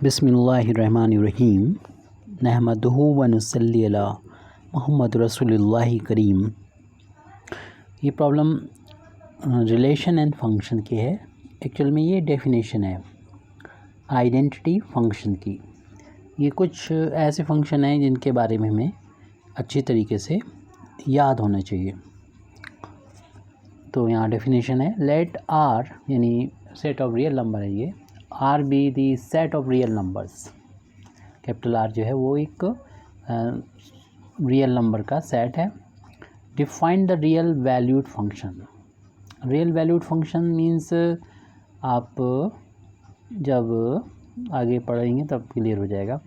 बिस्मिल्लाहिर्रहमानिर्रहीम नहमदुहु व नुसल्ली अला मुहम्मद रसूलुल्लाहि करीम। ये प्रॉब्लम रिलेशन एंड फंक्शन की है। एक्चुअल में ये डेफिनेशन है आइडेंटिटी फंक्शन की। ये कुछ ऐसे फंक्शन हैं जिनके बारे में हमें अच्छी तरीके से याद होना चाहिए। तो यहाँ डेफिनेशन है लेट आर यानी सेट ऑफ रियल नंबर है ये, R be the set of real numbers. Capital R जो है वो एक रियल नंबर का सेट है। Define the real valued function. Real valued function means आप जब आगे पढ़ेंगे तब क्लियर हो जाएगा।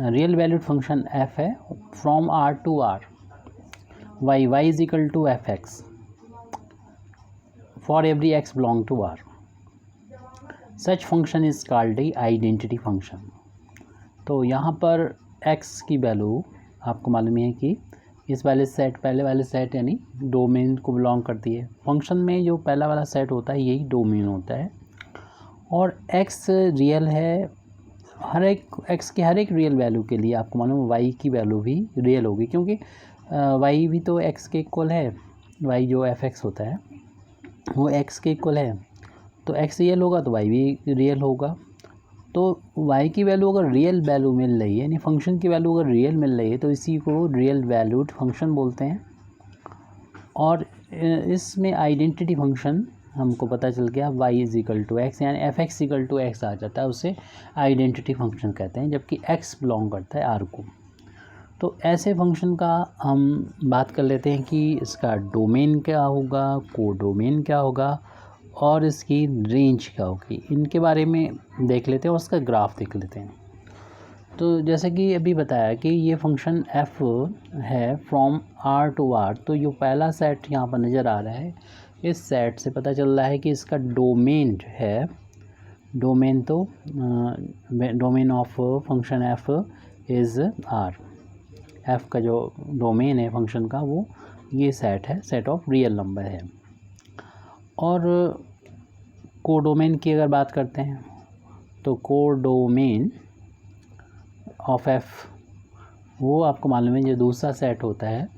रियल वैल्यूड फंक्शन एफ है from R to R, y is equal to f x for every x belong to R. Such function is called a identity function. तो यहाँ पर x की वैल्यू आपको मालूम है कि इस वाले सेट, पहले वाले सेट यानी डोमेन को बिलोंग करती है। फंक्शन में जो पहला वाला सेट होता है यही डोमेन होता है। और x रियल है, हर एक x के हर एक रियल वैल्यू के लिए आपको मालूम है y की वैल्यू भी रियल होगी, क्योंकि y भी तो x के इक्वल है। y जो fx होता है वो x के इक्वल है, तो x रियल होगा तो y भी रियल होगा। तो y की वैल्यू अगर रियल वैल्यू मिल रही है यानी फंक्शन की वैल्यू अगर रियल मिल रही है तो इसी को रियल वैल्यूड फंक्शन बोलते हैं। और इसमें आइडेंटिटी फंक्शन हमको पता चल गया y is equal to x यानी f x equal to x आ जाता है, उसे आइडेंटिटी फंक्शन कहते हैं, जबकि x बिलोंग करता है r को। तो ऐसे फंक्शन का हम बात कर लेते हैं कि इसका डोमेन क्या होगा, कोडोमेन क्या होगा और इसकी रेंज क्या होगी। इनके बारे में देख लेते हैं और उसका ग्राफ देख लेते हैं। तो जैसे कि अभी बताया कि ये फंक्शन f है फ्रॉम r टू r, तो जो पहला सेट यहाँ पर नज़र आ रहा है इस सेट से पता चल रहा है कि इसका डोमेन है, डोमेन तो domain of function f is r। f का जो डोमेन है फंक्शन का वो ये सेट है, सेट ऑफ रियल नंबर है। और कोडोमेन की अगर बात करते हैं तो कोडोमेन ऑफ f वो आपको मालूम है जो दूसरा सेट होता है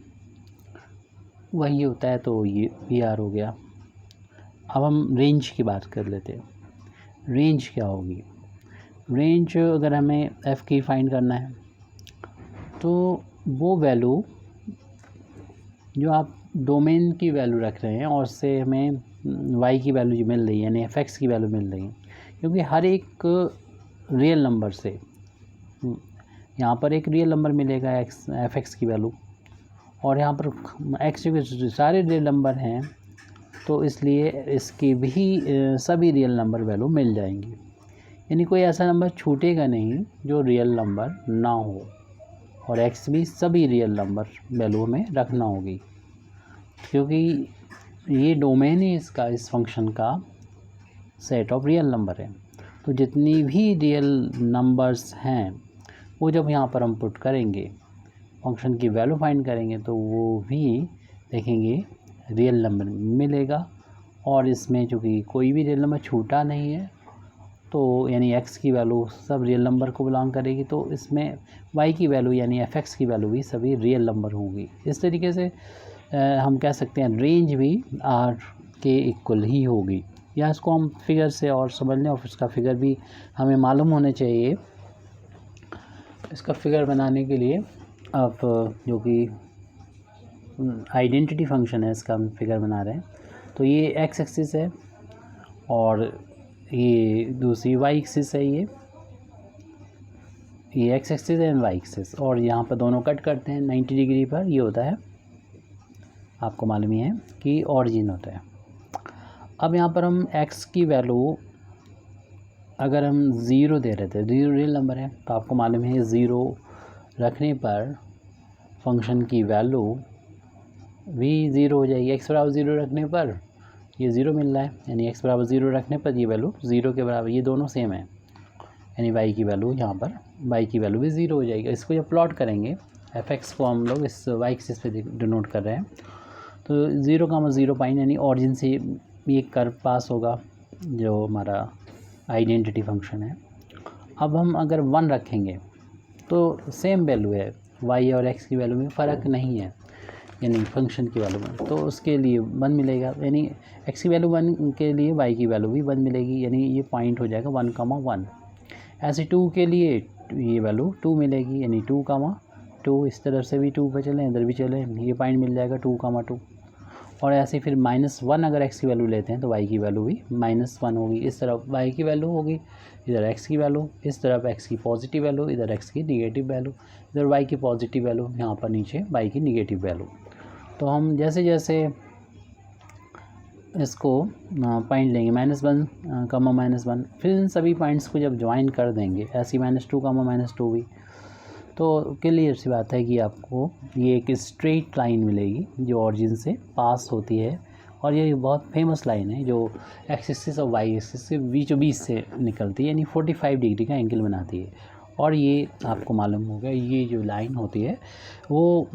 वही होता है, तो ये VR हो गया। अब हम रेंज की बात कर लेते हैं। रेंज क्या होगी? रेंज अगर हमें f की फाइंड करना है तो वो वैल्यू जो आप डोमेन की वैल्यू रख रहे हैं और उससे हमें y की वैल्यू जो मिल रही है यानी fx की वैल्यू मिल रही है, क्योंकि हर एक रियल नंबर से यहाँ पर एक रियल नंबर मिलेगा fx की वैल्यू, और यहाँ पर x के सारे रियल नंबर हैं तो इसलिए इसकी भी सभी रियल नंबर वैल्यू मिल जाएंगी। यानी कोई ऐसा नंबर छूटेगा नहीं जो रियल नंबर ना हो, और x भी सभी रियल नंबर वैल्यू में रखना होगी, क्योंकि ये डोमेन ही इसका इस फंक्शन का सेट ऑफ रियल नंबर है। तो जितनी भी रियल नंबर्स हैं वो जब यहाँ पर हम पुट करेंगे, फंक्शन की वैल्यू फाइंड करेंगे, तो वो भी देखेंगे रियल नंबर मिलेगा। और इसमें चूँकि कोई भी रियल नंबर छूटा नहीं है तो यानी x की वैल्यू सब रियल नंबर को बिलोंग करेगी, तो इसमें y की वैल्यू यानी fx की वैल्यू भी सभी रियल नंबर होगी। इस तरीके से हम कह सकते हैं रेंज भी r के इक्वल ही होगी। या इसको हम फिगर से और समझ लें, और इसका फिगर भी हमें मालूम होना चाहिए। इसका फिगर बनाने के लिए आप जो कि आइडेंटिटी फंक्शन है इसका हम फिगर बना रहे हैं, तो ये x एक्सिस है और ये दूसरी y एक्सिस है, ये x एक्सिस है y एक्सिस, और यहाँ पर दोनों कट करते हैं 90 डिग्री पर। ये होता है, आपको मालूम ही है कि ऑरिजिन होता है। अब यहाँ पर हम x की वैल्यू अगर हम 0 दे रहे थे, 0 रियल नंबर है, तो आपको मालूम है 0 रखने पर फंक्शन की वैल्यू भी 0 हो जाएगी। x बराबर 0 रखने पर ये 0 मिल रहा है, यानी x बराबर 0 रखने पर ये वैल्यू 0 के बराबर, ये दोनों सेम है, यानी y की वैल्यू यहाँ पर y की वैल्यू भी 0 हो जाएगी। इसको जब प्लॉट करेंगे fx को हम लोग इस y एक्सिस पे डिनोट कर रहे हैं, तो 0, 0 यानी ऑरिजिन से ये कर्व पास होगा जो हमारा आइडेंटिटी फंक्शन है। अब हम अगर 1 रखेंगे तो सेम वैल्यू है, y और x की वैल्यू में फ़र्क नहीं है, यानी फंक्शन की वैल्यू में, तो उसके लिए 1 मिलेगा, यानी x की वैल्यू 1 के लिए y की वैल्यू भी 1 मिलेगी, यानी ये पॉइंट हो जाएगा 1,1। ऐसे 2 के लिए ये वैल्यू 2 मिलेगी, यानी 2,2, इस तरफ से भी 2 पे चलें, इधर भी चलें, ये पॉइंट मिल जाएगा 2,2। और ऐसे फिर -1 अगर x की वैल्यू लेते हैं तो y की वैल्यू भी -1 होगी, इस तरफ y की वैल्यू होगी, इधर x की वैल्यू, इस तरफ x की पॉजिटिव वैल्यू, इधर x की निगेटिव वैल्यू, इधर y की पॉजिटिव वैल्यू, यहाँ पर नीचे y की निगेटिव वैल्यू। तो हम जैसे जैसे इसको पॉइंट लेंगे -1, -1, फिर इन सभी पॉइंट्स को जब ज्वाइन कर देंगे ऐसी -2, -2 भी, तो क्लियर सी बात है कि आपको ये एक स्ट्रेट लाइन मिलेगी जो ऑरिजिन से पास होती है, और ये बहुत फेमस लाइन है जो एक्स एक्सिस और वाई एक्सिस से बीचों बीच से निकलती है, यानी 45 डिग्री का एंगल बनाती है। और ये आपको मालूम होगा ये जो लाइन होती है वो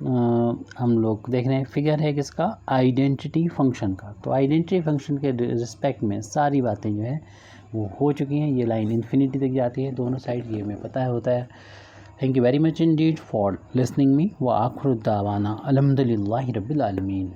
हम लोग देख रहे हैं, फिगर है किसका, आइडेंटिटी फंक्शन का। तो आइडेंटिटी फंक्शन के रिस्पेक्ट में सारी बातें जो है वो हो चुकी हैं। ये लाइन इन्फिनिटी तक जाती है दोनों साइड, ये हमें पता होता है। Thank you very much indeed for listening me. Wa akhiru da'wana alhamdulillahi rabbil alamin.